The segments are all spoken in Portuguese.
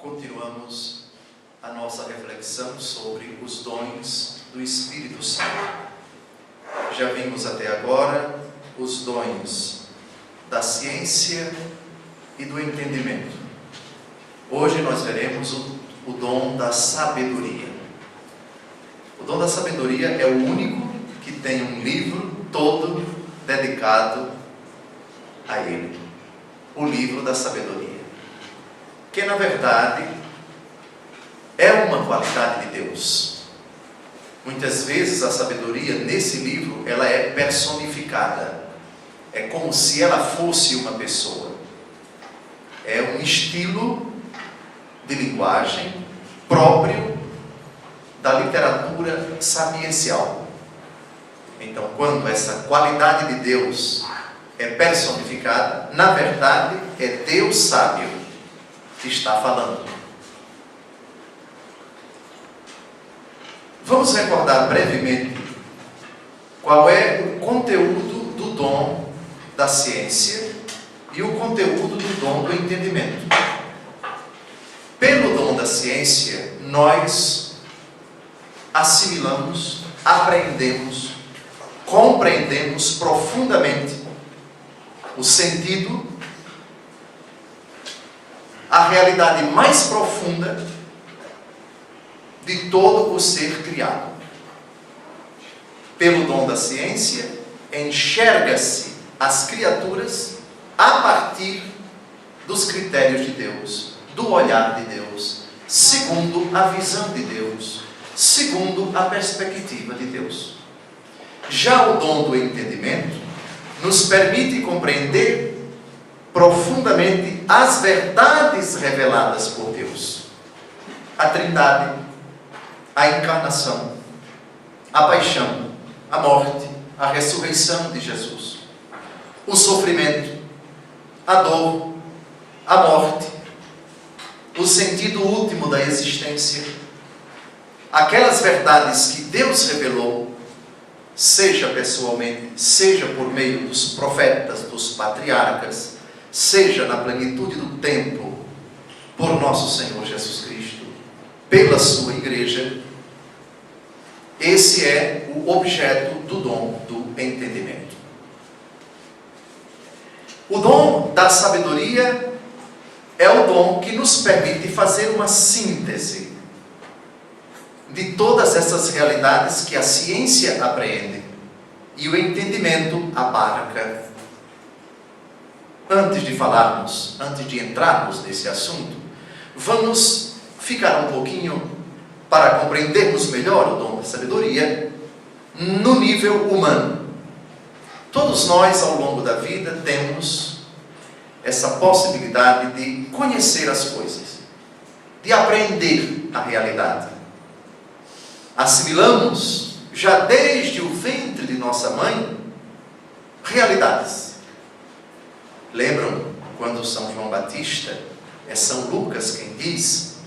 Continuamos a nossa reflexão sobre os dons do Espírito Santo. Já vimos até agora os dons da ciência e do entendimento. Hoje nós veremos o dom da sabedoria. O dom da sabedoria é o único que tem um livro todo dedicado a ele. O livro da sabedoria. Que na verdade é uma qualidade de Deus. Muitas vezes a sabedoria nesse livro ela é personificada. É como se ela fosse uma pessoa. É um estilo de linguagem próprio da literatura sapiencial. Então, quando essa qualidade de Deus é personificada, na verdade é Deus sábio que está falando. Vamos recordar brevemente qual é o conteúdo do dom da ciência e o conteúdo do dom do entendimento. Pelo dom da ciência, nós assimilamos, aprendemos, compreendemos profundamente o sentido, a realidade mais profunda de todo o ser criado. Pelo dom da ciência, enxerga-se as criaturas a partir dos critérios de Deus, do olhar de Deus, segundo a visão de Deus, segundo a perspectiva de Deus. Já o dom do entendimento nos permite compreender profundamente as verdades reveladas por Deus. A Trindade, a encarnação, a paixão, a morte, a ressurreição de Jesus, o sofrimento, a dor, a morte, o sentido último da existência, aquelas verdades que Deus revelou, seja pessoalmente, seja por meio dos profetas, dos patriarcas, seja na plenitude do tempo, por nosso Senhor Jesus Cristo, pela sua igreja. Esse é o objeto do dom do entendimento. O dom da sabedoria é o dom que nos permite fazer uma síntese de todas essas realidades que a ciência apreende e o entendimento abarca. Antes de entrarmos nesse assunto, vamos ficar um pouquinho para compreendermos melhor o dom da sabedoria no nível humano. Todos nós, ao longo da vida, temos essa possibilidade de conhecer as coisas, de aprender a realidade. Assimilamos, já desde o ventre de nossa mãe, realidades. Lembram quando São João Batista, é São Lucas quem diz,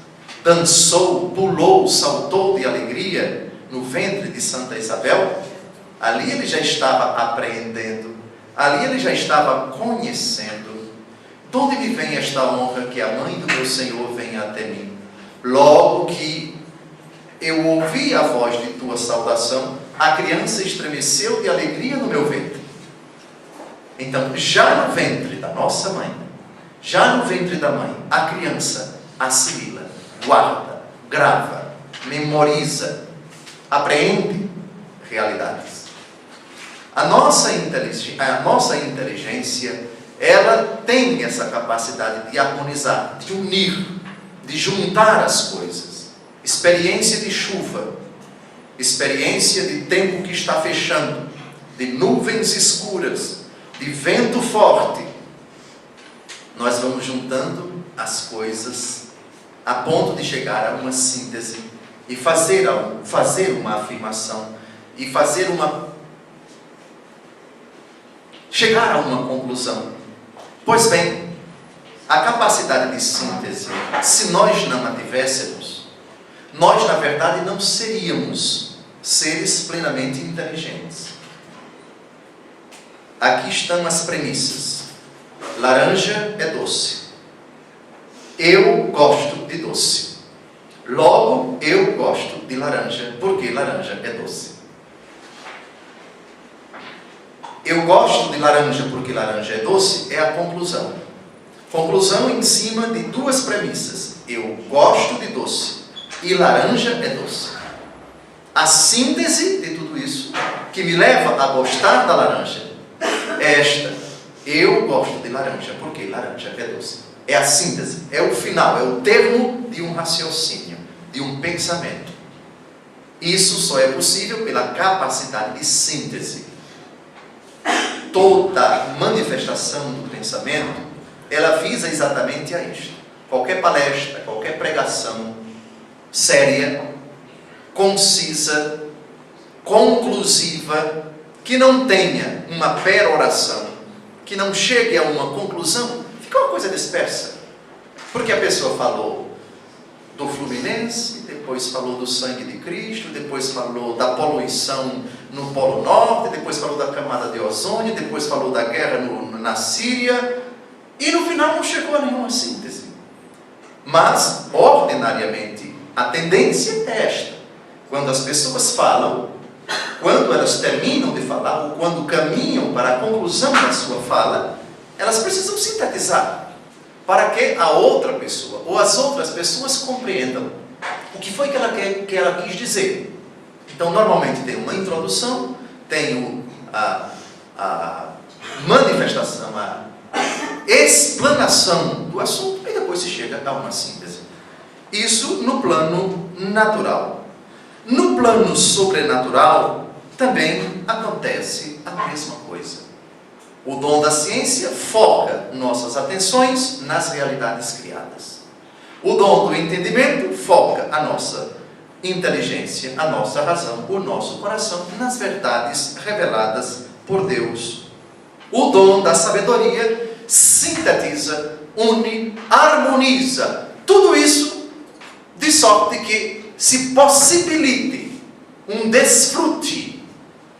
dançou, pulou, saltou de alegria no ventre de Santa Isabel? Ali ele já estava apreendendo, ali ele já estava conhecendo. De onde me vem esta honra que a mãe do meu Senhor venha até mim? Logo que eu ouvi a voz de tua saudação, a criança estremeceu de alegria no meu ventre. Então, já no ventre da nossa mãe, já no ventre da mãe, a criança assimila, guarda, grava, memoriza, apreende realidades. A nossa inteligência, ela tem essa capacidade de harmonizar, de unir, de juntar as coisas. Experiência de chuva, experiência de tempo que está fechando, de nuvens escuras, de vento forte. Nós vamos juntando as coisas a ponto de chegar a uma síntese e fazer uma afirmação e chegar a uma conclusão. Pois bem, a capacidade de síntese, se nós não a tivéssemos, nós, na verdade, não seríamos seres plenamente inteligentes. Aqui estão as premissas. Laranja é doce. Eu gosto de doce. gosto de laranja porque laranja é doce é a conclusão. Conclusão em cima de duas premissas. Eu gosto de doce e laranja é doce. A síntese de tudo isso, que me leva a gostar da laranja, é esta. Eu gosto de laranja porque laranja é doce. É a síntese, é o final, é o termo de um raciocínio, de um pensamento. Isso só é possível pela capacidade de síntese. Toda manifestação do pensamento, ela visa exatamente a isto. Qualquer palestra, qualquer pregação séria, concisa, conclusiva, que não tenha uma peroração, que não chegue a uma conclusão, fica uma coisa dispersa. Porque a pessoa falou do Fluminense, depois falou do sangue de Cristo, depois falou da poluição no Polo Norte, depois falou da camada de ozônio, depois falou da guerra na Síria, e no final não chegou a nenhuma síntese. Mas, ordinariamente, a tendência é esta. Quando as pessoas falam, quando elas terminam de falar, ou quando caminham para a conclusão da sua fala, elas precisam sintetizar, para que a outra pessoa, ou as outras pessoas compreendam o que foi que ela quis dizer. Então, normalmente tem uma introdução, tem a manifestação, a explanação do assunto, e depois se chega a uma síntese. Isso no plano natural. No plano sobrenatural, também acontece a mesma coisa. O dom da ciência foca nossas atenções nas realidades criadas. O dom do entendimento foca a nossa inteligência, a nossa razão, o nosso coração nas verdades reveladas por Deus. O dom da sabedoria sintetiza, une, harmoniza tudo isso de sorte que se possibilite um desfrute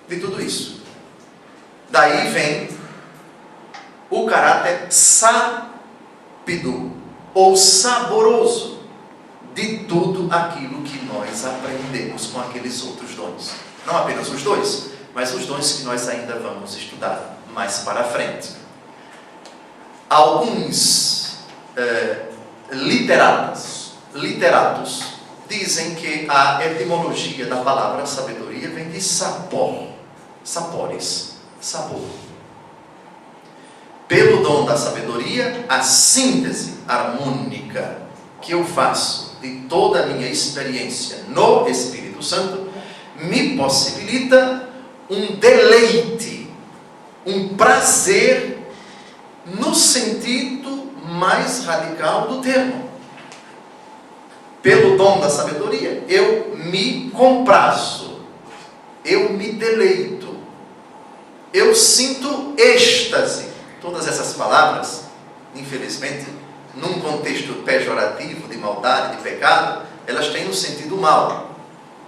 de tudo isso. Daí vem o caráter sápido ou saboroso de tudo aquilo que nós aprendemos com aqueles outros dons. Não apenas os dois, mas os dons que nós ainda vamos estudar mais para frente. Alguns literatos dizem que a etimologia da palavra sabedoria vem de sapor, sapores, sabor. Pelo dom da sabedoria, a síntese harmônica que eu faço de toda a minha experiência no Espírito Santo me possibilita um deleite, um prazer no sentido mais radical do termo. Pelo dom da sabedoria, eu me comprazo, eu me deleito, eu sinto êxtase. Todas essas palavras, infelizmente, num contexto pejorativo de maldade, de pecado, elas têm um sentido mau.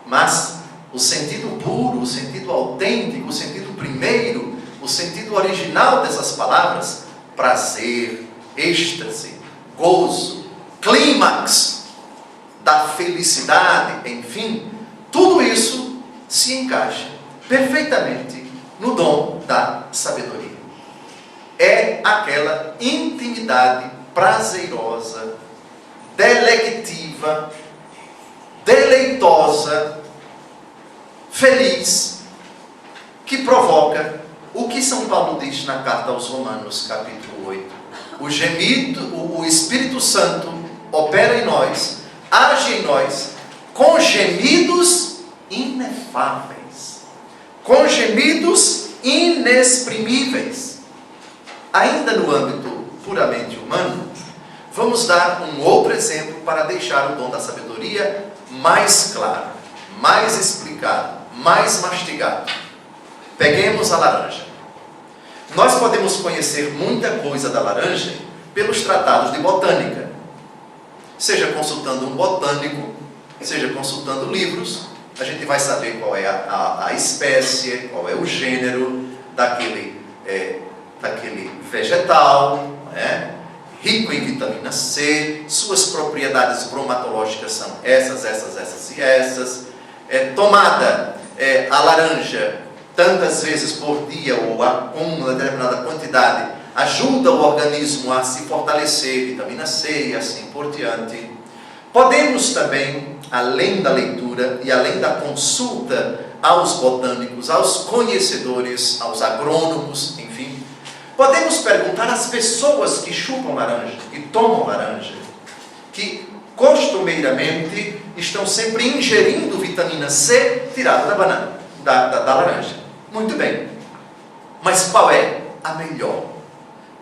Mas o sentido puro, o sentido autêntico, o sentido primeiro, o sentido original dessas palavras, prazer, êxtase, gozo, clímax da felicidade, enfim, tudo isso se encaixa perfeitamente no dom da sabedoria. É aquela intimidade prazerosa, delectiva, deleitosa, feliz, que provoca o que São Paulo diz na carta aos Romanos, capítulo 8. O gemido, o Espírito Santo opera em nós, age em nós, com gemidos inefáveis, com gemidos inexprimíveis. Ainda no âmbito puramente humano, vamos dar um outro exemplo para deixar o dom da sabedoria mais claro, mais explicado, mais mastigado. Peguemos a laranja. Nós podemos conhecer muita coisa da laranja pelos tratados de botânica. Seja consultando um botânico, seja consultando livros, a gente vai saber qual é a espécie, qual é o gênero daquele vegetal, rico em vitamina C, suas propriedades bromatológicas são essas e essas. Tomada a laranja tantas vezes por dia ou com uma determinada quantidade, ajuda o organismo a se fortalecer, vitamina C e assim por diante. Podemos também, além da leitura e além da consulta aos botânicos, aos conhecedores, aos agrônomos, enfim, podemos perguntar às pessoas que chupam laranja, que tomam laranja, que costumeiramente estão sempre ingerindo vitamina C tirada da banana, da laranja. Muito bem. Mas qual é a melhor?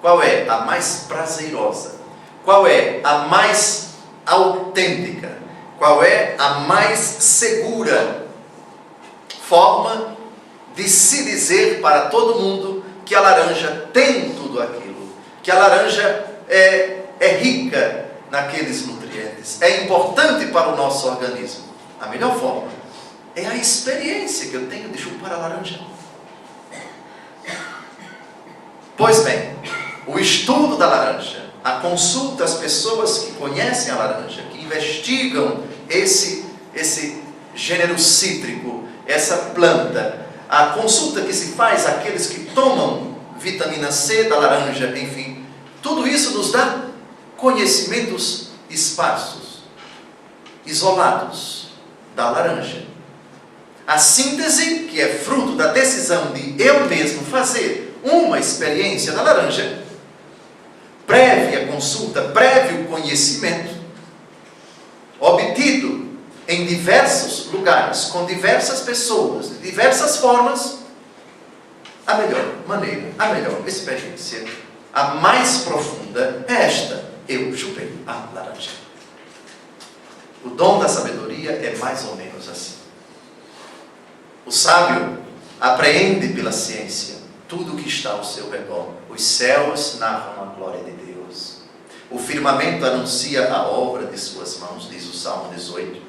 Qual é a mais prazerosa? Qual é a mais autêntica? Qual é a mais segura forma de se dizer para todo mundo que a laranja tem tudo aquilo, que a laranja é rica naqueles nutrientes, é importante para o nosso organismo? A melhor forma é a experiência que eu tenho de chupar a laranja. Pois bem, o estudo da laranja, a consulta às pessoas que conhecem a laranja, que investigam esse gênero cítrico, essa planta, a consulta que se faz àqueles que tomam vitamina C da laranja, enfim, tudo isso nos dá conhecimentos esparsos, isolados da laranja. A síntese, que é fruto da decisão de eu mesmo fazer uma experiência da laranja, prévia consulta, prévio conhecimento, obtido em diversos lugares, com diversas pessoas, de diversas formas, a melhor maneira, a melhor experiência, a mais profunda é esta: eu chupei a laranja. O dom da sabedoria é mais ou menos assim. O sábio apreende pela ciência tudo o que está ao seu redor. Os céus narram a glória de Deus. O firmamento anuncia a obra de suas mãos, diz o Salmo 18,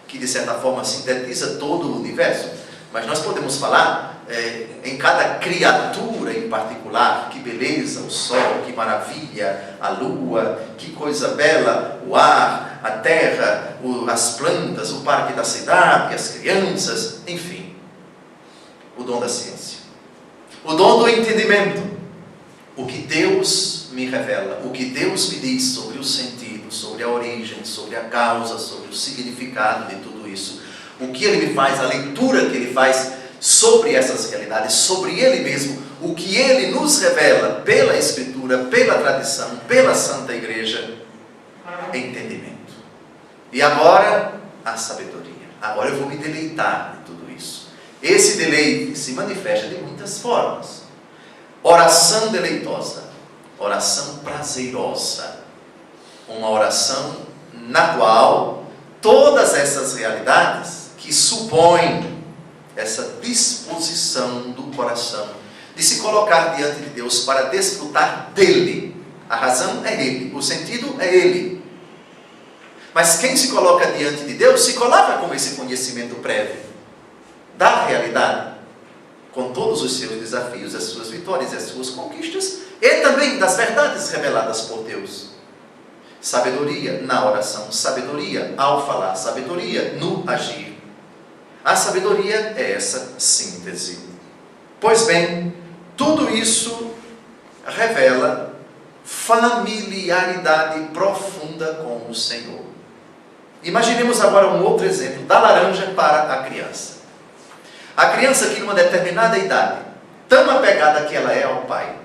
que de certa forma sintetiza todo o universo. Mas nós podemos falar em cada criatura em particular: que beleza o sol, que maravilha a lua, que coisa bela o ar, a terra, as plantas, o parque da cidade, as crianças, enfim. O dom da ciência, o dom do entendimento, o que Deus me revela, o que Deus me diz sobre o sentido, sobre a origem, sobre a causa, sobre o significado de tudo isso, o que Ele me faz, a leitura que Ele faz sobre essas realidades, sobre Ele mesmo, o que Ele nos revela pela Escritura, pela tradição, pela Santa Igreja. Entendimento. E agora, a sabedoria. Agora eu vou me deleitar de tudo isso. Esse deleite se manifesta de muitas formas. Oração deleitosa, oração prazerosa, uma oração na qual todas essas realidades que supõem essa disposição do coração de se colocar diante de Deus para desfrutar dele. A razão é Ele, o sentido é Ele. Mas quem se coloca diante de Deus se coloca com esse conhecimento prévio da realidade, com todos os seus desafios, as suas vitórias e as suas conquistas, e também das verdades reveladas por Deus. Sabedoria na oração, sabedoria ao falar, sabedoria no agir. A sabedoria é essa síntese. Pois bem, tudo isso revela familiaridade profunda com o Senhor. Imaginemos agora um outro exemplo da laranja para a criança. A criança que numa determinada idade, tão apegada que ela é ao pai,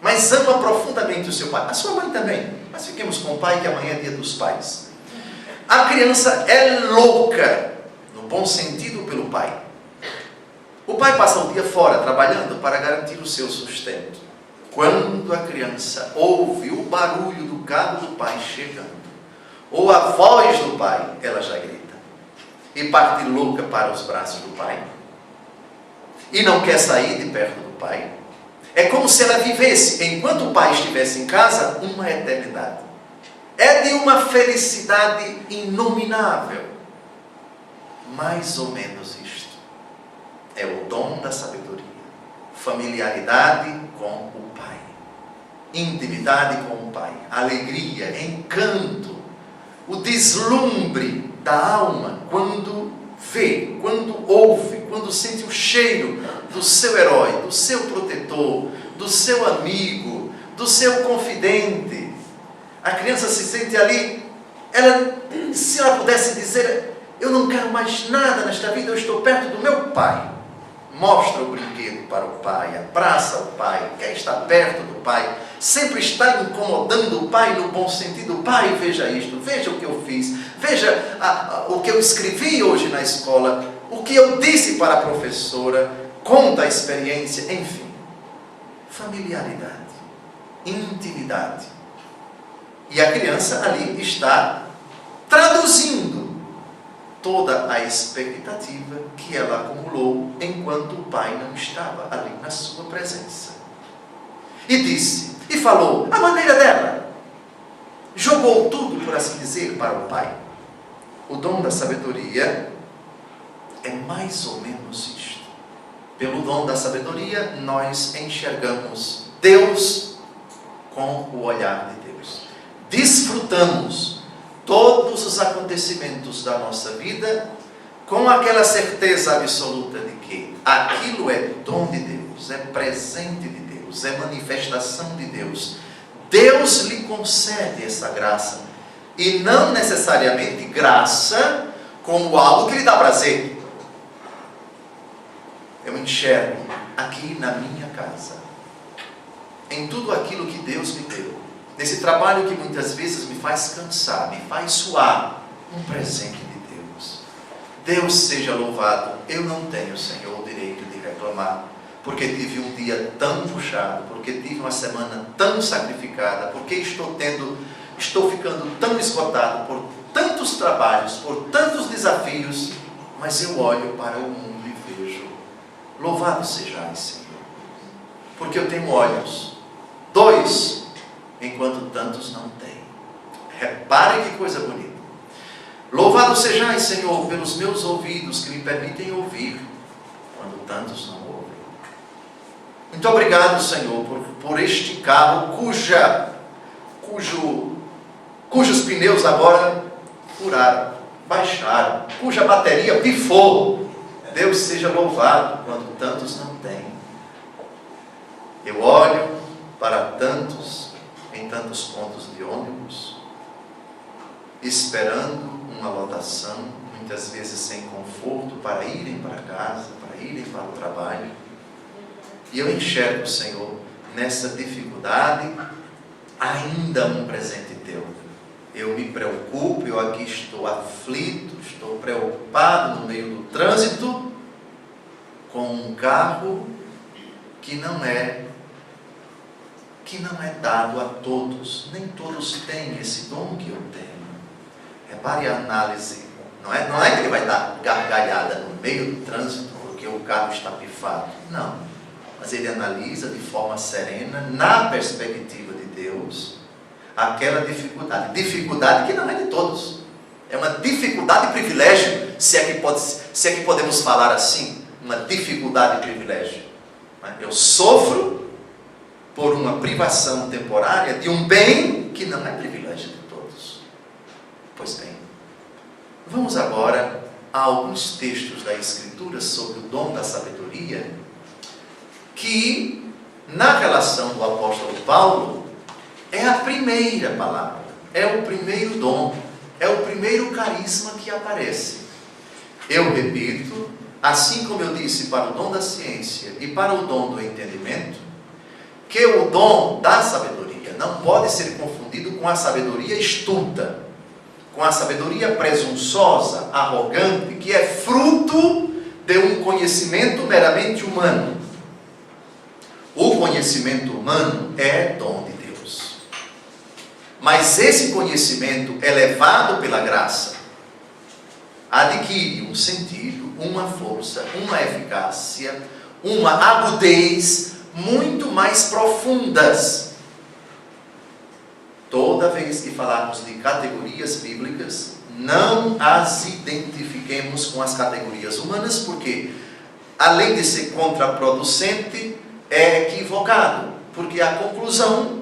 mas ama profundamente o seu pai, a sua mãe também, mas fiquemos com o pai, que amanhã é dia dos pais. A criança é louca, no bom sentido, pelo pai. O pai passa o dia fora, trabalhando para garantir o seu sustento. Quando a criança ouve o barulho do carro do pai chegando, ou a voz do pai, ela já grita e parte louca para os braços do pai, e não quer sair de perto do pai. É como se ela vivesse, enquanto o pai estivesse em casa, uma eternidade. É de uma felicidade inominável. Mais ou menos isto é o dom da sabedoria. Familiaridade com o pai, intimidade com o pai, alegria, encanto, o deslumbre da alma quando vê, quando ouve, quando sente o cheiro do seu herói, do seu protetor, do seu amigo, do seu confidente, a criança se sente ali, se ela pudesse dizer: eu não quero mais nada nesta vida, eu estou perto do meu pai. Mostra o brinquedo para o pai, abraça o pai, quer estar perto do pai, sempre está incomodando o pai no bom sentido. Pai, veja isto, veja o que eu fiz, veja o que eu escrevi hoje na escola, o que eu disse para a professora, conta a experiência, enfim. Familiaridade, intimidade. E a criança ali está traduzindo toda a expectativa que ela acumulou enquanto o pai não estava ali na sua presença. E disse, e falou, à maneira dela. Jogou tudo, por assim dizer, para o pai. O dom da sabedoria é mais ou menos isto. Pelo dom da sabedoria, nós enxergamos Deus com o olhar de Deus. Desfrutamos todos os acontecimentos da nossa vida com aquela certeza absoluta de que aquilo é dom de Deus, é presente de Deus, é manifestação de Deus. Deus lhe concede essa graça, e não necessariamente graça como algo que lhe dá prazer. Eu enxergo aqui na minha casa, em tudo aquilo que Deus me deu, nesse trabalho que muitas vezes me faz cansar, me faz suar, um presente de Deus. Deus seja louvado. Eu não tenho, Senhor, o direito de reclamar, porque tive um dia tão puxado, porque tive uma semana tão sacrificada, porque estou ficando tão esgotado por tantos trabalhos, por tantos desafios, mas eu olho para o mundo e vejo: louvado sejais, Senhor, porque eu tenho olhos, 2, enquanto tantos não têm. Reparem que coisa bonita. Louvado sejais, Senhor, pelos meus ouvidos que me permitem ouvir, quando tantos não ouvem. Muito obrigado, Senhor, por este carro cujos pneus agora furaram, baixaram, cuja bateria pifou. Deus seja louvado quando tantos não têm. Eu olho para tantos, em tantos pontos de ônibus, esperando uma lotação, muitas vezes sem conforto, para irem para casa, para irem para o trabalho. E eu enxergo, Senhor, nessa dificuldade, ainda um presente teu. Eu me preocupo, eu aqui estou aflito, estou preocupado no meio do trânsito, com um carro que não é dado a todos. Nem todos têm esse dom que eu tenho. Repare a análise. Não é que ele vai dar gargalhada no meio do trânsito porque o carro está pifado. Não. Mas ele analisa de forma serena, na perspectiva de Deus, aquela dificuldade. Dificuldade que não é de todos. É uma dificuldade e privilégio, se é que podemos falar assim. Uma dificuldade e privilégio. Eu sofro por uma privação temporária de um bem que não é privilégio de todos. Pois bem, vamos agora a alguns textos da Escritura sobre o dom da sabedoria, que, na relação do apóstolo Paulo, é a primeira palavra, é o primeiro dom, é o primeiro carisma que aparece. Eu repito, assim como eu disse para o dom da ciência e para o dom do entendimento, que o dom da sabedoria não pode ser confundido com a sabedoria estulta, com a sabedoria presunçosa, arrogante, que é fruto de um conhecimento meramente humano. O conhecimento humano é dom de Deus. Mas esse conhecimento, elevado pela graça, adquire um sentido, uma força, uma eficácia, uma agudez muito mais profundas. Toda vez que falarmos de categorias bíblicas, não as identifiquemos com as categorias humanas, porque, além de ser contraproducente, é equivocado, porque a conclusão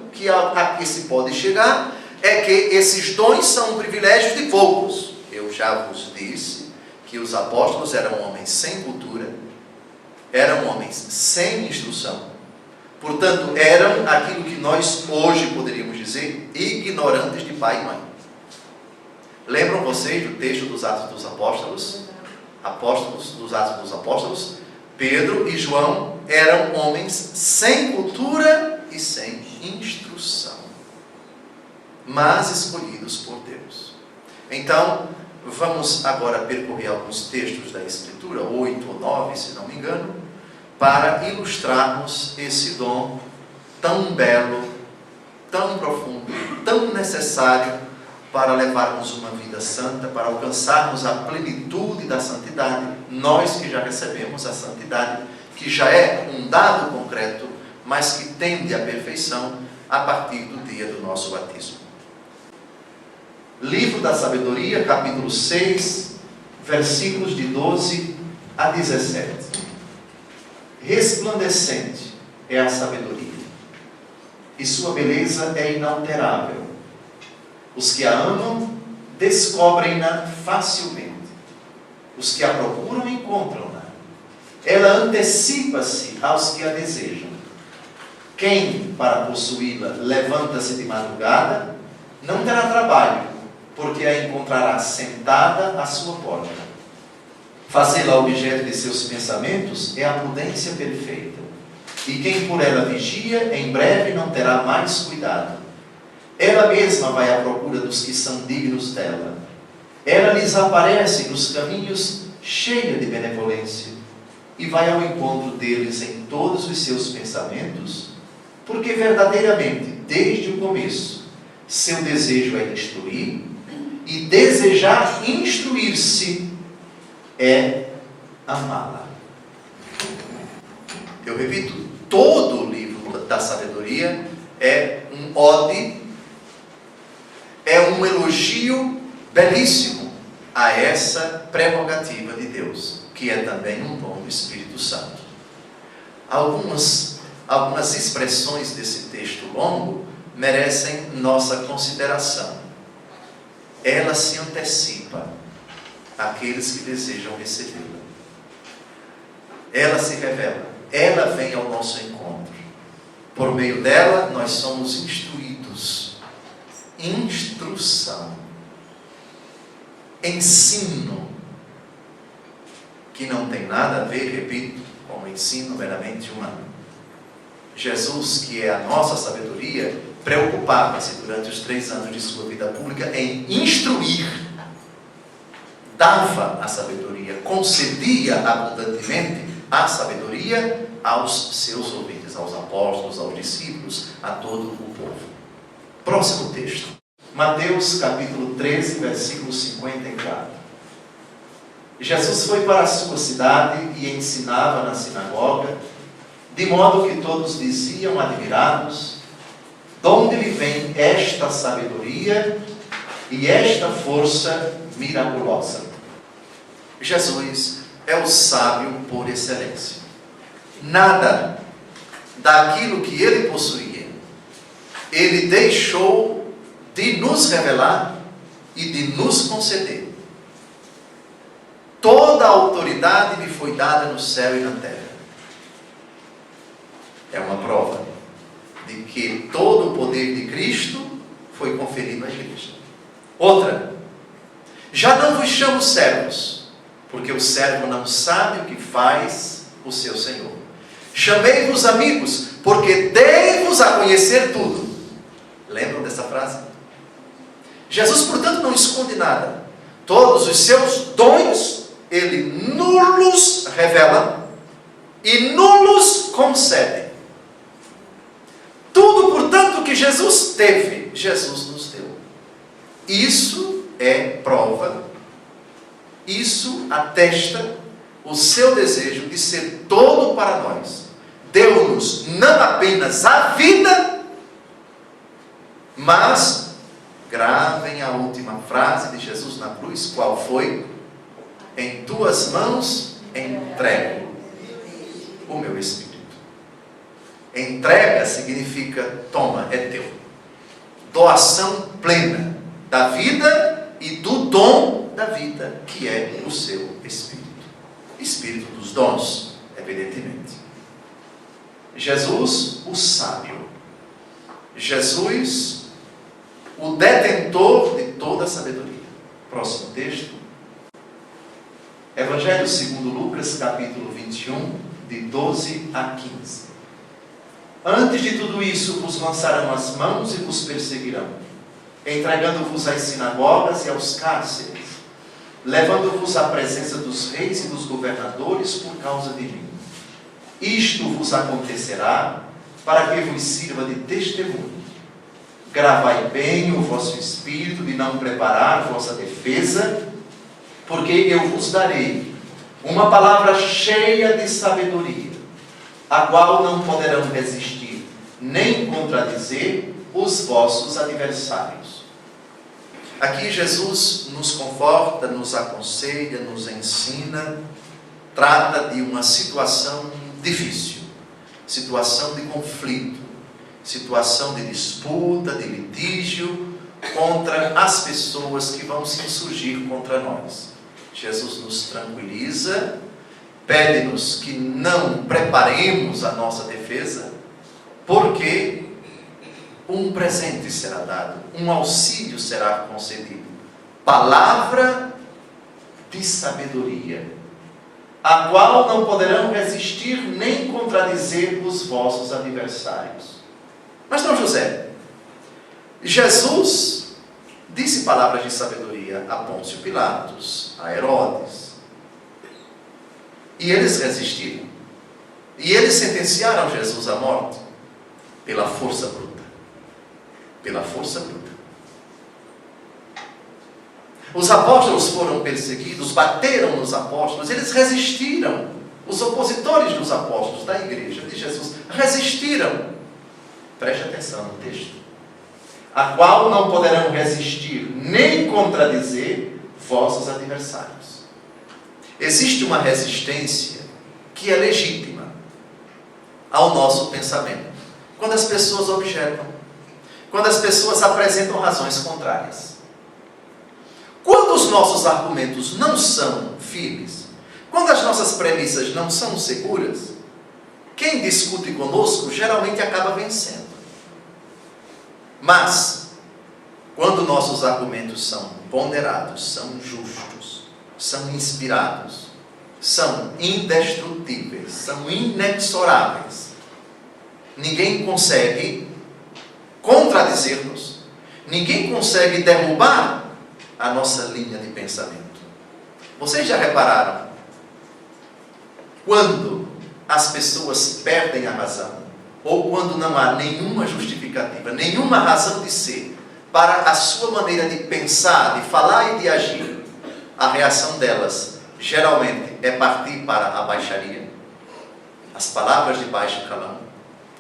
a que se pode chegar é que esses dons são privilégios de poucos. Eu já vos disse que os apóstolos eram homens sem cultura, eram homens sem instrução, portanto, eram aquilo que nós hoje poderíamos dizer ignorantes de pai e mãe. Lembram vocês do texto dos Atos dos Apóstolos? Dos Atos dos Apóstolos? Pedro e João eram homens sem cultura e sem instrução, mas escolhidos por Deus. Então, vamos agora percorrer alguns textos da Escritura, 8 ou 9, se não me engano, para ilustrarmos esse dom tão belo, tão profundo, tão necessário para levarmos uma vida santa, para alcançarmos a plenitude da santidade, nós que já recebemos a santidade, que já é um dado concreto, mas que tende à perfeição a partir do dia do nosso batismo. Livro da Sabedoria, capítulo 6, versículos de 12 a 17. Resplandecente é a sabedoria, e sua beleza é inalterável. Os que a amam descobrem-na facilmente. Os que a procuram encontram-na. Ela antecipa-se aos que a desejam. Quem, para possuí-la, levanta-se de madrugada, não terá trabalho, porque a encontrará sentada à sua porta. Fazê-la objeto de seus pensamentos é a prudência perfeita. E quem por ela vigia, em breve não terá mais cuidado. Ela mesma vai à procura dos que são dignos dela. Ela lhes aparece nos caminhos cheia de benevolência e vai ao encontro deles em todos os seus pensamentos, porque verdadeiramente, desde o começo, seu desejo é instruir, e desejar instruir-se é amá-la. Eu repito, todo o livro da sabedoria é um ode, é um elogio belíssimo a essa prerrogativa de Deus, que é também um dom do Espírito Santo. Algumas expressões desse texto longo merecem nossa consideração. Ela se antecipa àqueles que desejam recebê-la. Ela se revela, ela vem ao nosso encontro. Por meio dela, nós somos instruídos. Instrução. Ensino. Que não tem nada a ver, repito, com o ensino meramente humano. Jesus, que é a nossa sabedoria, preocupava-se durante os 3 anos de sua vida pública em instruir. Dava a sabedoria, concedia abundantemente a sabedoria aos seus ouvintes, aos apóstolos, aos discípulos, a todo o povo. Próximo texto. Mateus capítulo 13, versículo 54. Jesus foi para a sua cidade e ensinava na sinagoga, de modo que todos diziam admirados: de onde lhe vem esta sabedoria e esta força miraculosa? Jesus é o sábio por excelência. Nada daquilo que ele possuía, ele deixou de nos revelar e de nos conceder. Toda a autoridade lhe foi dada no céu e na terra. É uma prova de que todo o poder de Cristo foi conferido à igreja. Outra, já não vos chamo servos, porque o servo não sabe o que faz o seu Senhor. Chamei-vos amigos, porque dei-vos a conhecer tudo. Lembram dessa frase? Jesus, portanto, não esconde nada. Todos os seus dons, ele nulos revela e nulos concede. Tudo, portanto, que Jesus teve, Jesus nos deu. Isso é prova, isso atesta o seu desejo de ser todo para nós. Deu-nos não apenas a vida, mas, gravem a última frase de Jesus na cruz, qual foi? Em tuas mãos entrego o meu espírito. Entrega significa toma, é teu. Doação plena da vida e do dom da da vida, que é o seu Espírito. Espírito dos dons, evidentemente. Jesus, o sábio. Jesus, o detentor de toda a sabedoria. Próximo texto. Evangelho segundo Lucas, capítulo 21, de 12 a 15. Antes de tudo isso, vos lançarão as mãos e vos perseguirão, entregando-vos às sinagogas e aos cárceres, levando-vos à presença dos reis e dos governadores por causa de mim. Isto vos acontecerá para que vos sirva de testemunho. Gravai bem o vosso espírito de não preparar vossa defesa, porque eu vos darei uma palavra cheia de sabedoria, a qual não poderão resistir, nem contradizer os vossos adversários. Aqui Jesus nos conforta, nos aconselha, nos ensina, trata de uma situação difícil, situação de conflito, situação de disputa, de litígio contra as pessoas que vão se insurgir contra nós. Jesus nos tranquiliza, pede-nos que não preparemos a nossa defesa, porque um presente será dado, um auxílio será concedido. Palavra de sabedoria, a qual não poderão resistir nem contradizer os vossos adversários. Mas não, José, Jesus disse palavras de sabedoria a Pôncio Pilatos, a Herodes, e eles resistiram. E eles sentenciaram Jesus à morte pela força bruta. Pela força bruta. Os apóstolos foram perseguidos, bateram nos apóstolos, eles resistiram. Os opositores dos apóstolos, da igreja de Jesus, resistiram. Preste atenção no texto. A qual não poderão resistir, nem contradizer vossos adversários. Existe uma resistência que é legítima ao nosso pensamento. Quando as pessoas objetam, quando as pessoas apresentam razões contrárias. Quando os nossos argumentos não são firmes, quando as nossas premissas não são seguras, quem discute conosco geralmente acaba vencendo. Mas, quando nossos argumentos são ponderados, são justos, são inspirados, são indestrutíveis, são inexoráveis, ninguém consegue contradizer-nos, ninguém consegue derrubar a nossa linha de pensamento. Vocês já repararam? Quando as pessoas perdem a razão, ou quando não há nenhuma justificativa, nenhuma razão de ser, para a sua maneira de pensar, de falar e de agir, a reação delas, geralmente, é partir para a baixaria, as palavras de baixo calão,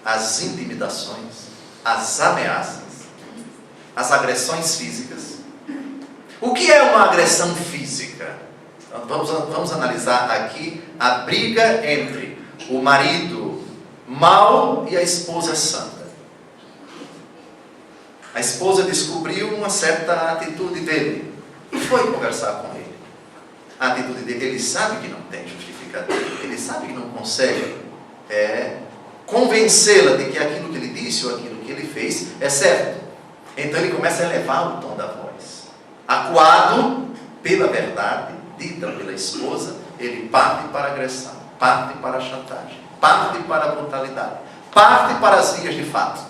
as intimidações, as ameaças, as agressões físicas. O que é uma agressão física? Vamos analisar aqui a briga entre o marido mau e a esposa santa. A esposa descobriu uma certa atitude dele e foi conversar com ele. A atitude dele, ele sabe que não tem justificativa, ele sabe que não consegue convencê-la de que aquilo que ele disse ou aquilo que ele fez é certo. Então ele começa a elevar o tom da voz. Acuado pela verdade dita pela esposa, ele parte para a agressão, parte para a chantagem, parte para a brutalidade, parte para as vias de fato.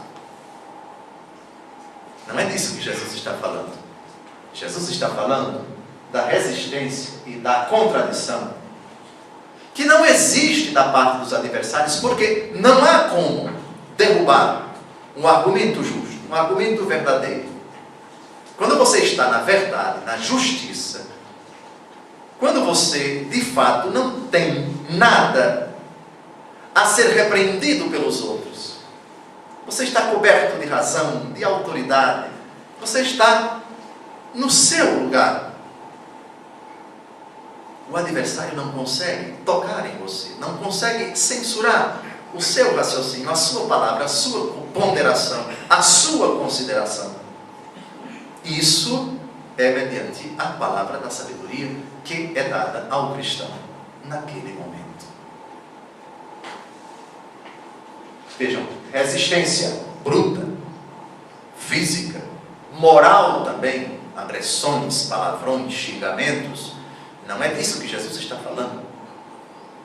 Não é disso que Jesus está falando. Jesus está falando da resistência e da contradição que não existe da parte dos adversários, porque não há como derrubar um argumento justo, um argumento verdadeiro. Quando você está na verdade, na justiça, quando você de fato não tem nada a ser repreendido pelos outros, você está coberto de razão, de autoridade, você está no seu lugar. O adversário não consegue tocar em você, não consegue censurar o seu raciocínio, a sua palavra, a sua ponderação, a sua consideração. Isso é mediante a palavra da sabedoria que é dada ao cristão naquele momento. Vejam, resistência bruta, física, moral também, agressões, palavrões, xingamentos, não é disso que Jesus está falando,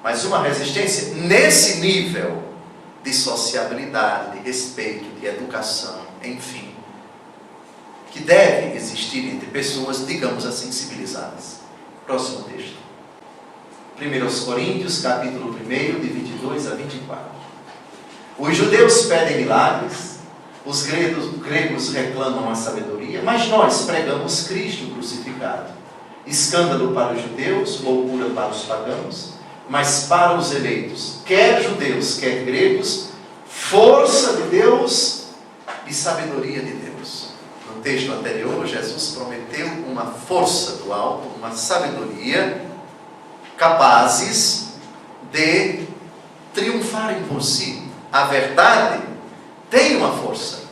mas uma resistência nesse nível de sociabilidade, de respeito, de educação, enfim, que deve existir entre pessoas, digamos assim, civilizadas. Próximo texto. 1 Coríntios, capítulo 1, de 22 a 24. Os judeus pedem milagres, os gregos reclamam a sabedoria, mas nós pregamos Cristo crucificado. Escândalo para os judeus, loucura para os pagãos, mas para os eleitos, quer judeus, quer gregos, força de Deus e sabedoria de Deus. No texto anterior, Jesus prometeu uma força do alto, uma sabedoria, capazes de triunfarem por si. A verdade tem uma força,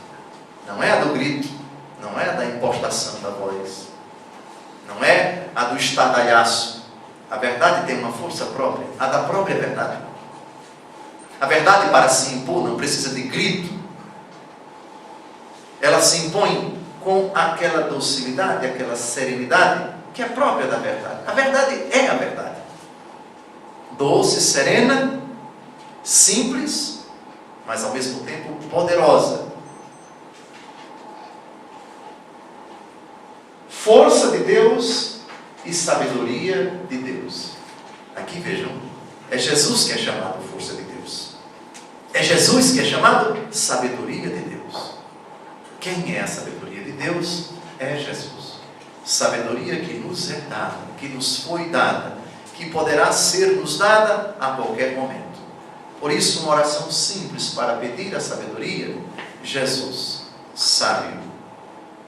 não é a do grito, não é a da impostação da voz, não é a do estardalhaço. A verdade tem uma força própria, a da própria verdade. A verdade, para se impor, não precisa de grito. Ela se impõe com aquela docilidade, aquela serenidade que é própria da verdade. A verdade é a verdade. Doce, serena, simples, mas ao mesmo tempo poderosa. Força de Deus e sabedoria de Deus. Aqui vejam, é Jesus que é chamado força de Deus. É Jesus que é chamado sabedoria de Deus. Quem é a sabedoria de Deus? É Jesus. Sabedoria que nos é dada, que nos foi dada, que poderá ser nos dada a qualquer momento. Por isso, uma oração simples para pedir a sabedoria: Jesus, sábio,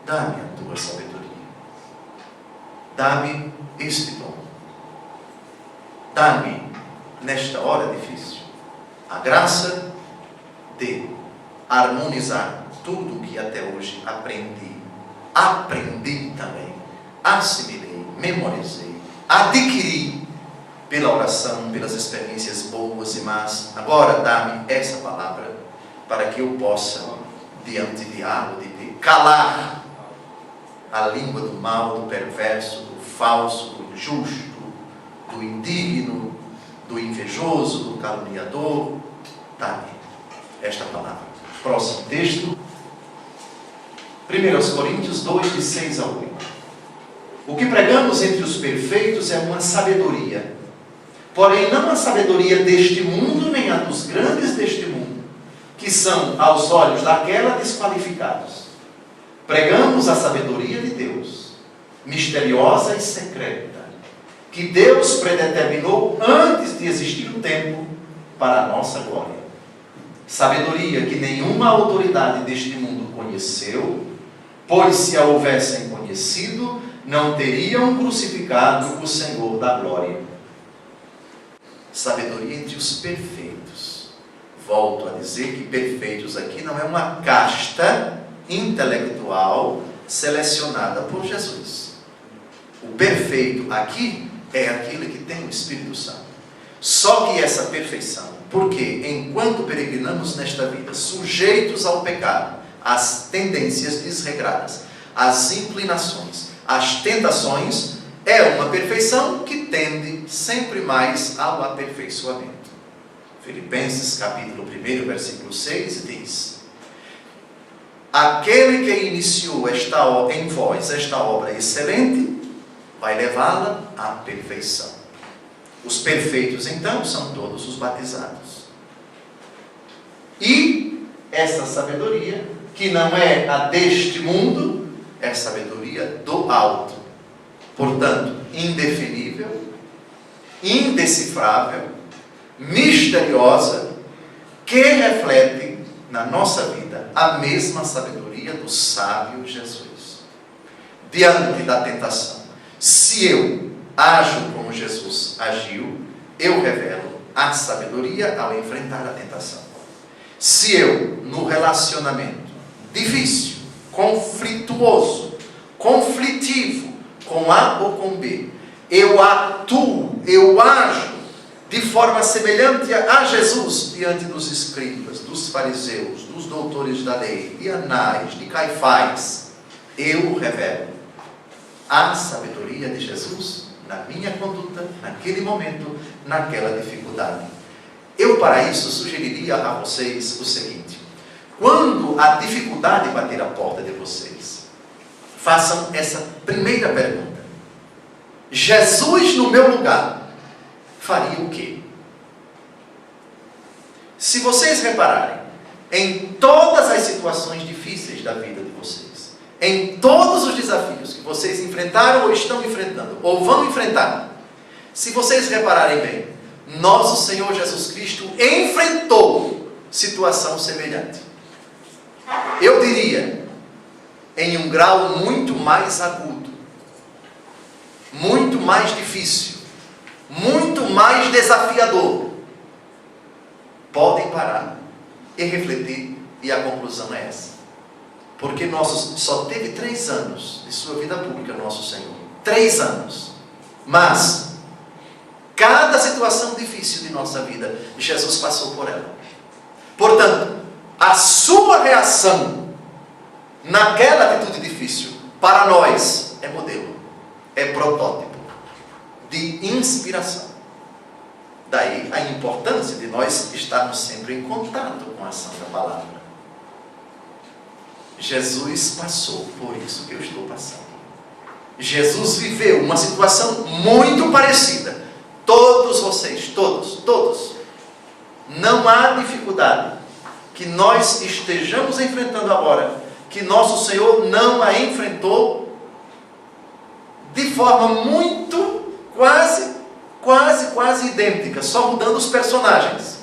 dá-me a tua sabedoria. Dá-me este dom. Dá-me, nesta hora difícil, a graça de harmonizar tudo o que até hoje aprendi. Aprendi também, assimilei, memorizei, adquiri pela oração, pelas experiências boas e más. Agora dá-me essa palavra para que eu possa, diante de algo de ti, calar a língua do mal, do perverso, do falso, do injusto, do indigno, do invejoso, do caluniador. Dá-me esta palavra. Próximo texto. 1 Coríntios 2, de 6 a 8. O que pregamos entre os perfeitos é uma sabedoria, porém não a sabedoria deste mundo, nem a dos grandes deste mundo, que são, aos olhos daquela, desqualificados. Pregamos a sabedoria de Deus, misteriosa e secreta, que Deus predeterminou antes de existir o tempo para a nossa glória. Sabedoria que nenhuma autoridade deste mundo conheceu, pois se a houvessem conhecido, não teriam crucificado o Senhor da glória. Sabedoria entre os perfeitos. Volto a dizer que perfeitos aqui não é uma casta intelectual selecionada por Jesus. O perfeito aqui é aquele que tem o Espírito Santo. Só que essa perfeição, porque enquanto peregrinamos nesta vida, sujeitos ao pecado, às tendências desregradas, às inclinações, às tentações, é uma perfeição que tende sempre mais ao aperfeiçoamento. Filipenses capítulo 1, versículo 6 diz: aquele que iniciou em vós esta obra excelente, vai levá-la à perfeição. Os perfeitos, então, são todos os batizados. E essa sabedoria, que não é a deste mundo, é a sabedoria do alto. Portanto, indefinível, indecifrável, misteriosa, que reflete na nossa vida a mesma sabedoria do sábio Jesus. Diante da tentação, se eu ajo como Jesus agiu, eu revelo a sabedoria ao enfrentar a tentação. Se eu, no relacionamento difícil, conflituoso, conflitivo com A ou com B, eu atuo, eu ajo de forma semelhante a Jesus diante dos escribas, dos fariseus, dos doutores da lei, de Anás, de Caifás, eu revelo a sabedoria de Jesus na minha conduta, naquele momento, naquela dificuldade. Eu, para isso, sugeriria a vocês o seguinte: quando a dificuldade bater a porta de vocês, façam essa primeira pergunta: Jesus no meu lugar faria o quê? Se vocês repararem, em todas as situações difíceis da vida de vocês, em todos os desafios que vocês enfrentaram ou estão enfrentando, ou vão enfrentar, se vocês repararem bem, nosso Senhor Jesus Cristo enfrentou situação semelhante. Eu diria, em um grau muito mais agudo, muito mais difícil, muito mais desafiador. Podem parar e refletir, e a conclusão é essa. Porque só teve 3 anos de sua vida pública, nosso Senhor. 3 anos. Mas cada situação difícil de nossa vida, Jesus passou por ela. Portanto, a sua reação naquela atitude difícil, para nós, é modelo, é protótipo de inspiração. Daí a importância de nós estarmos sempre em contato com a Santa Palavra. Jesus passou por isso que eu estou passando. Jesus viveu uma situação muito parecida. Todos vocês, todos. Não há dificuldade que nós estejamos enfrentando agora, que nosso Senhor não a enfrentou de forma muito, quase idêntica, só mudando os personagens.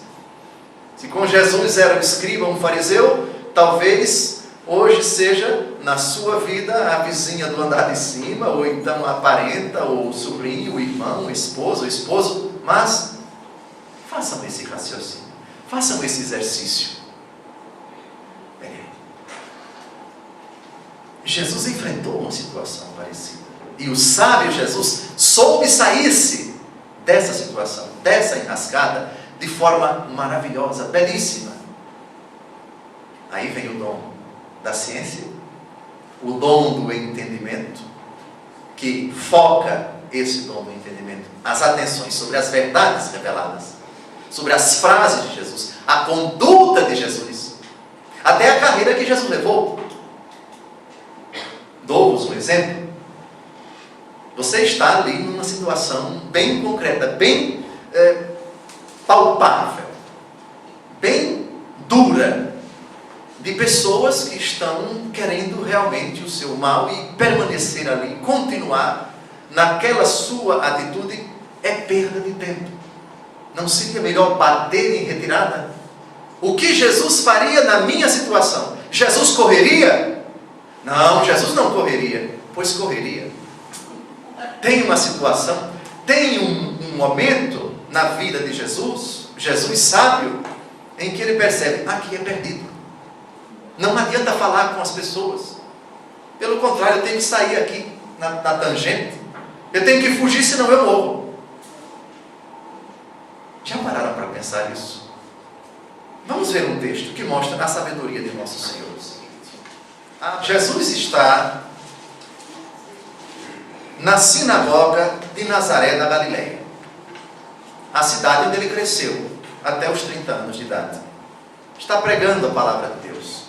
Se com Jesus era um escriba, um fariseu, talvez hoje seja na sua vida a vizinha do andar de cima, ou então a parenta, ou o sobrinho, o irmão, o esposo, mas façam esse raciocínio, façam esse exercício. Jesus enfrentou uma situação parecida, e o sábio Jesus soube sair-se dessa situação, dessa enrascada, de forma maravilhosa, belíssima. Aí vem o dom da ciência, o dom do entendimento, que foca esse dom do entendimento, as atenções sobre as verdades reveladas, sobre as frases de Jesus, a conduta de Jesus, até a carreira que Jesus levou. Dou-vos um exemplo. Você está ali numa situação bem concreta, bem palpável, bem dura, de pessoas que estão querendo realmente o seu mal e permanecer ali, continuar naquela sua atitude, é perda de tempo. Não seria melhor bater em retirada? O que Jesus faria na minha situação? Jesus correria? Não, Jesus não correria, pois correria. Tem uma situação, tem um momento na vida de Jesus sábio, em que ele percebe: aqui é perdido. Não adianta falar com as pessoas. Pelo contrário, eu tenho que sair aqui na tangente. Eu tenho que fugir, senão eu morro. Já pararam para pensar isso? Vamos ver um texto que mostra a sabedoria de nosso Senhor. Jesus está na sinagoga de Nazaré da Galileia, a cidade onde ele cresceu até os 30 anos de idade. Está pregando a palavra de Deus.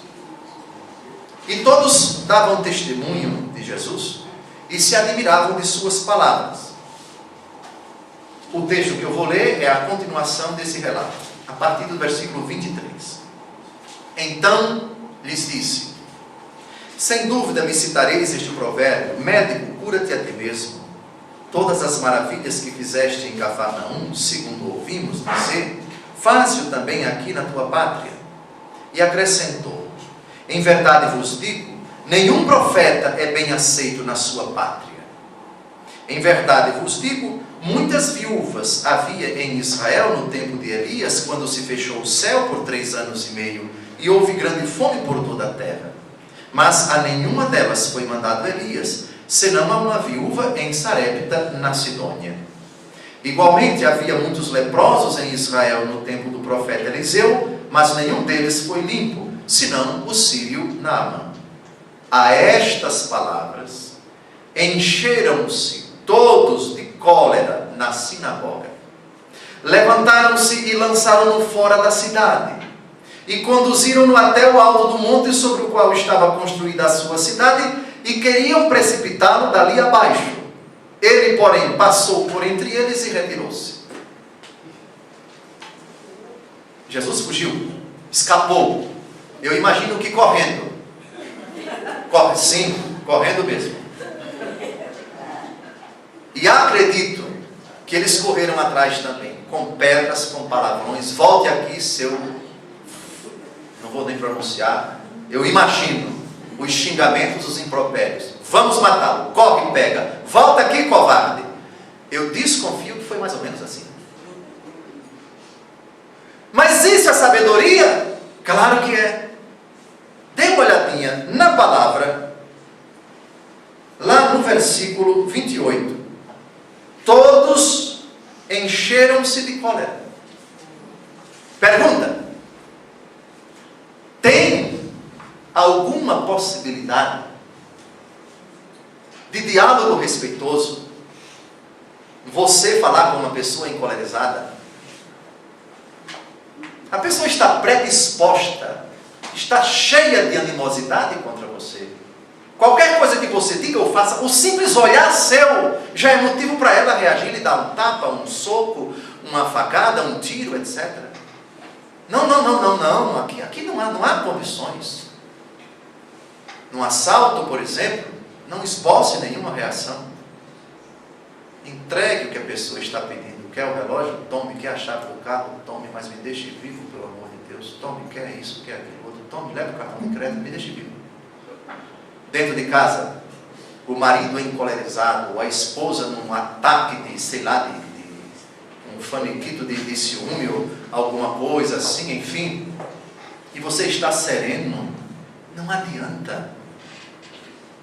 E todos davam testemunho de Jesus e se admiravam de suas palavras. O texto que eu vou ler é a continuação desse relato, a partir do versículo 23. Então lhes disse: sem dúvida me citareis este provérbio: médico, cura-te a ti mesmo. Todas as maravilhas que fizeste em Cafarnaum, segundo ouvimos dizer, faze-o também aqui na tua pátria. E acrescentou: em verdade vos digo, nenhum profeta é bem aceito na sua pátria. Em verdade vos digo, muitas viúvas havia em Israel no tempo de Elias, quando se fechou o céu por 3 anos e meio, e houve grande fome por toda a terra. Mas a nenhuma delas foi mandado Elias, senão a uma viúva em Sarepta, na Sidônia. Igualmente havia muitos leprosos em Israel no tempo do profeta Eliseu, mas nenhum deles foi limpo, senão o sírio Naamã. A estas palavras encheram-se todos de cólera na sinagoga. Levantaram-se e lançaram-no fora da cidade, e conduziram-no até o alto do monte sobre o qual estava construída a sua cidade, e queriam precipitá-lo dali abaixo. Ele, porém, passou por entre eles e retirou-se. Jesus fugiu, escapou. Eu imagino que correndo. Sim, correndo mesmo. E acredito que eles correram atrás também, com pedras, com palavrões. Volte aqui, seu... Não vou nem pronunciar. Eu imagino os xingamentos, os impropérios. Vamos matá-lo, corre e pega. Volta aqui, covarde. Eu desconfio que foi mais ou menos assim. Mas isso é sabedoria? Claro que é. Dê uma olhadinha na palavra, lá no versículo 28. Todos encheram-se de cólera. Pergunta: tem alguma possibilidade de diálogo respeitoso você falar com uma pessoa encolerizada? A pessoa está predisposta, está cheia de animosidade contra você. Qualquer coisa que você diga ou faça, o simples olhar seu já é motivo para ela reagir, lhe dar um tapa, um soco, uma facada, um tiro, etc. Não. Aqui não há condições. Num assalto, por exemplo, não esboce nenhuma reação. Entregue o que a pessoa está pedindo. Quer o relógio? Tome. Quer a chave do carro? Tome. Mas me deixe vivo, pelo amor de Deus. Tome. Quer isso? Quer aquilo outro? Tome. Leve o cartão de crédito. Me deixe vivo. Dentro de casa, o marido encolerizado, ou a esposa num ataque de, sei lá, de um faniquito de ciúme, ou alguma coisa assim, enfim, e você está sereno, não adianta.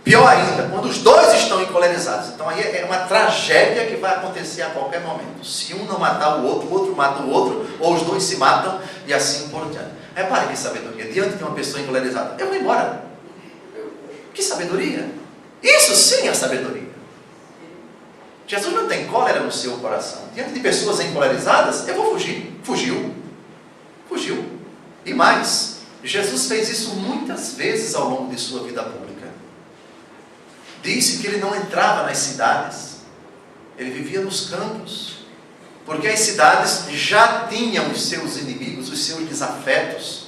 Pior ainda, quando os dois estão encolerizados. Então aí é uma tragédia que vai acontecer a qualquer momento. Se um não matar o outro mata o outro, ou os dois se matam, e assim por diante. Repare que sabedoria. Diante de uma pessoa encolerizada, eu vou embora. Que sabedoria? Isso sim é sabedoria. Jesus não tem cólera no seu coração. Diante de pessoas encolerizadas, eu vou fugir. Fugiu. E mais, Jesus fez isso muitas vezes ao longo de sua vida pública. Disse que ele não entrava nas cidades, ele vivia nos campos, porque as cidades já tinham os seus inimigos, os seus desafetos,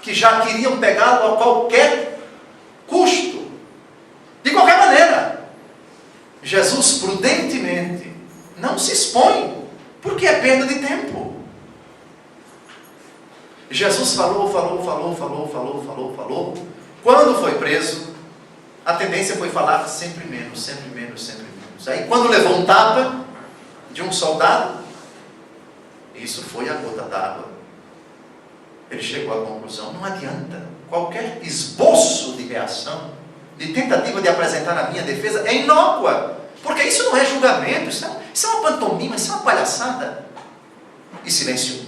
que já queriam pegá-lo a qualquer custo, de qualquer maneira. Jesus prudentemente não se expõe, porque é perda de tempo. Jesus falou. Quando foi preso, a tendência foi falar sempre menos. Aí quando levou um tapa de um soldado, isso foi a gota d'água. Ele chegou à conclusão: não adianta. Qualquer esboço de reação, de tentativa de apresentar a minha defesa, é inócua. Porque isso não é julgamento, isso é uma pantomima, isso é uma palhaçada. E silenciou.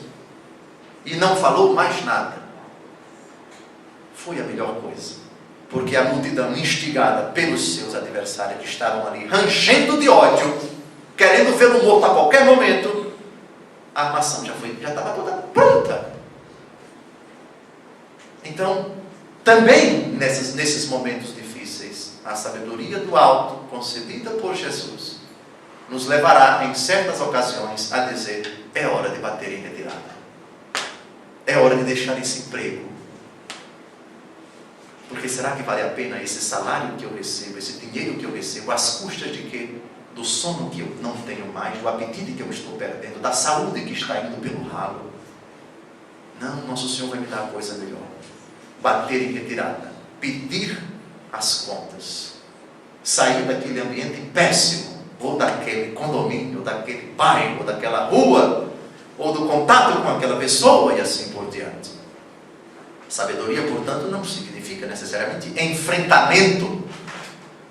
E não falou mais nada. Foi a melhor coisa. Porque a multidão, instigada pelos seus adversários que estavam ali, rangendo de ódio, querendo vê-lo morto a qualquer momento, a armação já estava toda pronta. Então, também nesses momentos difíceis, a sabedoria do alto, concedida por Jesus, nos levará em certas ocasiões a dizer: é hora de bater em retirada. É hora de deixar esse emprego. Porque será que vale a pena esse salário que eu recebo, esse dinheiro que eu recebo, às custas de quê? Do sono que eu não tenho mais, do apetite que eu estou perdendo, da saúde que está indo pelo ralo. Não, nosso Senhor vai me dar coisa melhor. Bater em retirada, pedir as contas, sair daquele ambiente péssimo, ou daquele condomínio, ou daquele bairro, ou daquela rua, ou do contato com aquela pessoa, e assim por diante. Sabedoria, portanto, não significa necessariamente enfrentamento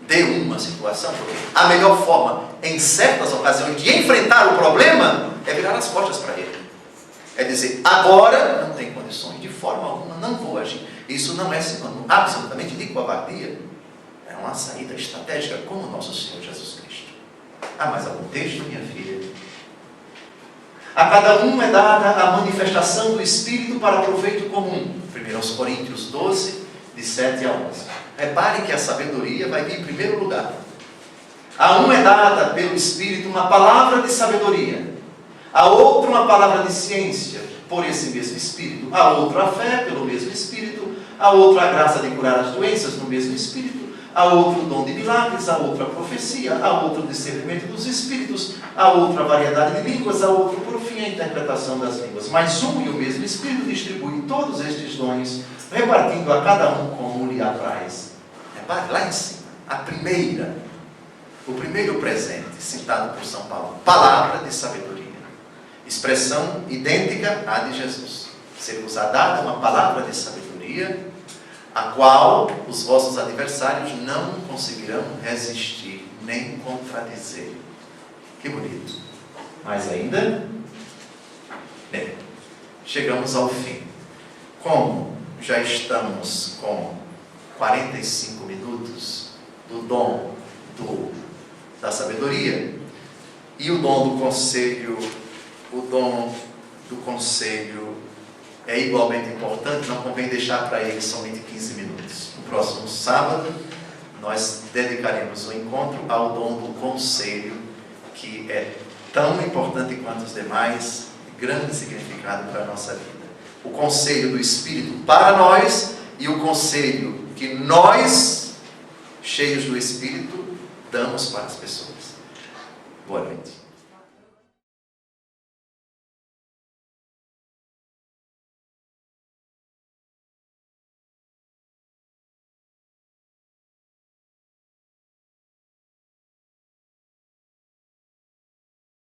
de uma situação, porque a melhor forma, em certas ocasiões, de enfrentar o problema é virar as costas para ele. É dizer, agora não tem condições, de forma alguma, não vou agir. Isso não é sinônimo absolutamente de covardia. É uma saída estratégica, como o nosso Senhor Jesus Cristo. Há mais algum texto, minha filha? A cada um é dada a manifestação do Espírito para proveito comum. 1 Coríntios 12, de 7 a 11. Repare que a sabedoria vai vir em primeiro lugar. A um é dada pelo Espírito uma palavra de sabedoria, a outro uma palavra de ciência, por esse mesmo Espírito, a outro a fé, pelo mesmo Espírito, a outro a graça de curar as doenças, no mesmo Espírito, a outro o dom de milagres, a outro a profecia, a outro o discernimento dos Espíritos, a outro a variedade de línguas, a outro, por fim, a interpretação das línguas. Mas um e o mesmo Espírito distribui todos estes dons, repartindo a cada um como lhe apraz. Repare, lá em cima, o primeiro presente citado por São Paulo, palavra de sabedoria. Expressão idêntica à de Jesus. Ser-vos-á dada uma palavra de sabedoria, a qual os vossos adversários não conseguirão resistir, nem contradizer. Que bonito. Mas ainda, bem, chegamos ao fim. Como já estamos com 45 minutos do dom da sabedoria e o dom do conselho, é igualmente importante, não convém deixar para ele somente 15 minutos. No próximo sábado, nós dedicaremos o encontro ao dom do conselho, que é tão importante quanto os demais, de grande significado para a nossa vida. O conselho do Espírito para nós e o conselho que nós, cheios do Espírito, damos para as pessoas. Boa noite.